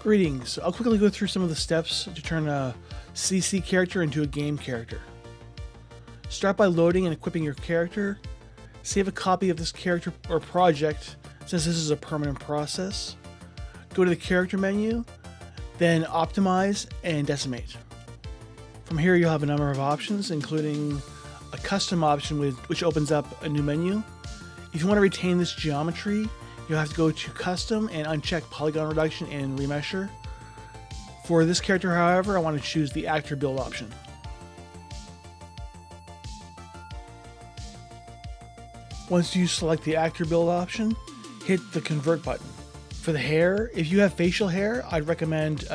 Greetings. I'll quickly go through some of the steps to turn a CC character into a game character. Start by loading and equipping your character. Save a copy of this character or project since this is a permanent process. Go to the character menu, then optimize and decimate. From here you'll have a number of options, including a custom option which opens up a new menu. If you want to retain this geometry, you'll have to go to custom and uncheck polygon reduction and remesher. For this character, however, I want to choose the actor build option. Once you select the actor build option, hit the convert button. For the hair, if you have facial hair, I'd recommend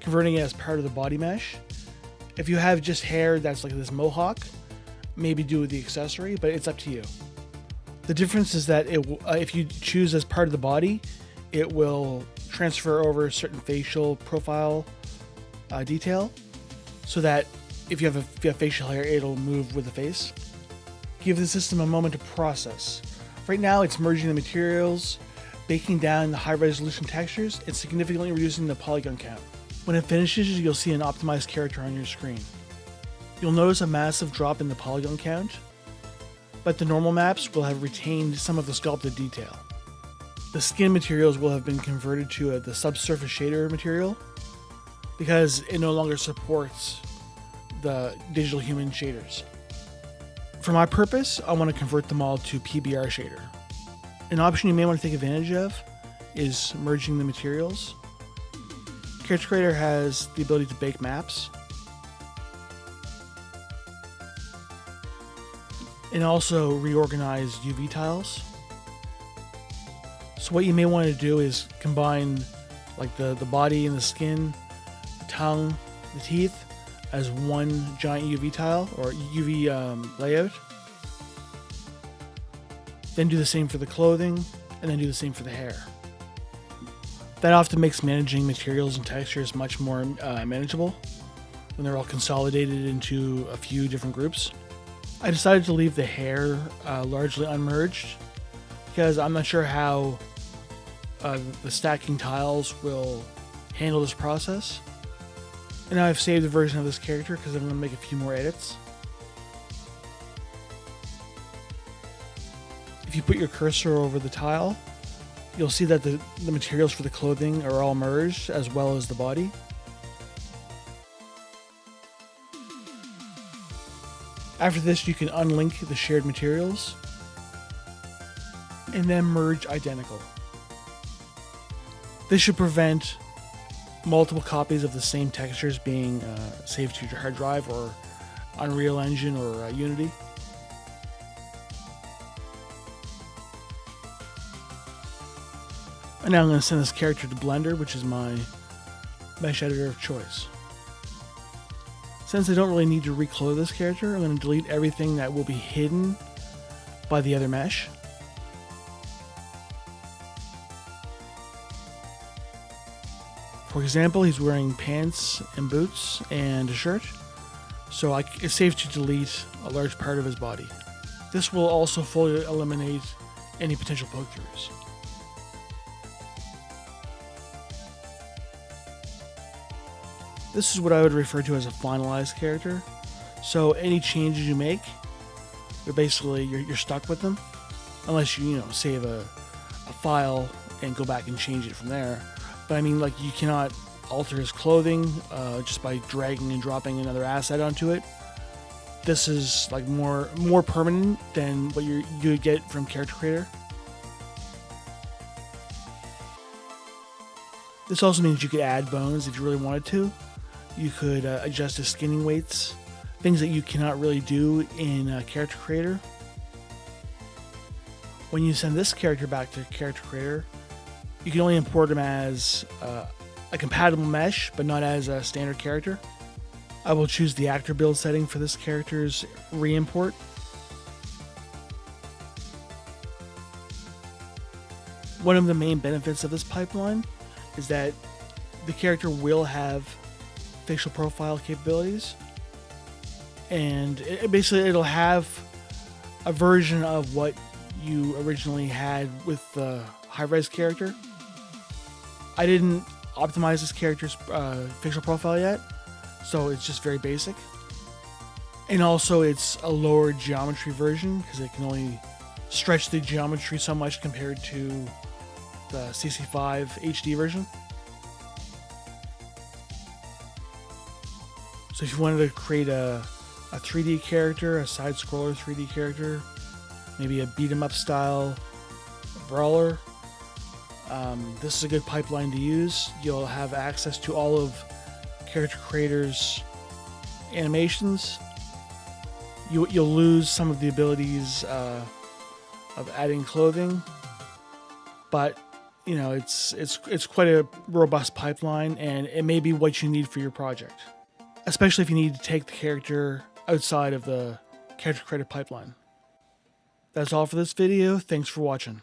converting it as part of the body mesh. If you have just hair that's like this mohawk, maybe do with the accessory, but it's up to you. The difference is that if you choose as part of the body, it will transfer over certain facial profile detail, so that if you have facial hair, it'll move with the face. Give the system a moment to process. Right now, it's merging the materials, baking down the high resolution textures, and significantly reducing the polygon count. When it finishes, you'll see an optimized character on your screen. You'll notice a massive drop in the polygon count, but the normal maps will have retained some of the sculpted detail. The skin materials will have been converted to the subsurface shader material because it no longer supports the digital human shaders. For my purpose, I want to convert them all to PBR shader. An option you may want to take advantage of is merging the materials. Character Creator has the ability to bake maps, and also reorganize UV tiles. So what you may want to do is combine like the body and the skin, the tongue, the teeth as one giant UV tile or UV layout. Then do the same for the clothing, and then do the same for the hair. That often makes managing materials and textures much more manageable when they're all consolidated into a few different groups. I decided to leave the hair largely unmerged because I'm not sure how the stacking tiles will handle this process. And now I've saved the version of this character because I'm going to make a few more edits. If you put your cursor over the tile, you'll see that the materials for the clothing are all merged as well as the body. After this, you can unlink the shared materials and then merge identical. This should prevent multiple copies of the same textures being saved to your hard drive or Unreal Engine or Unity. And now I'm going to send this character to Blender, which is my mesh editor of choice. Since I don't really need to reclothe this character, I'm going to delete everything that will be hidden by the other mesh. For example, he's wearing pants and boots and a shirt, so it's safe to delete a large part of his body. This will also fully eliminate any potential poke-throughs. This is what I would refer to as a finalized character. So any changes you make, you're stuck with them, unless you save a file and go back and change it from there. But I mean, like, you cannot alter his clothing just by dragging and dropping another asset onto it. This is like more permanent than what you would get from Character Creator. This also means you could add bones if you really wanted to. You could adjust his skinning weights, things that you cannot really do in Character Creator. When you send this character back to Character Creator, you can only import him as a compatible mesh, but not as a standard character. I will choose the actor build setting for this character's re-import. One of the main benefits of this pipeline is that the character will have facial profile capabilities, and it'll have a version of what you originally had with the high-res character. I didn't optimize this character's facial profile yet, so it's just very basic. And also it's a lower geometry version because it can only stretch the geometry so much compared to the CC5 HD version. So if you wanted to create a 3D character, a side-scroller 3D character, maybe a beat-em-up style brawler, this is a good pipeline to use. You'll have access to all of character creators' animations. You'll lose some of the abilities of adding clothing, but you know it's quite a robust pipeline, and it may be what you need for your project, especially if you need to take the character outside of the character creator pipeline. That's all for this video. Thanks for watching.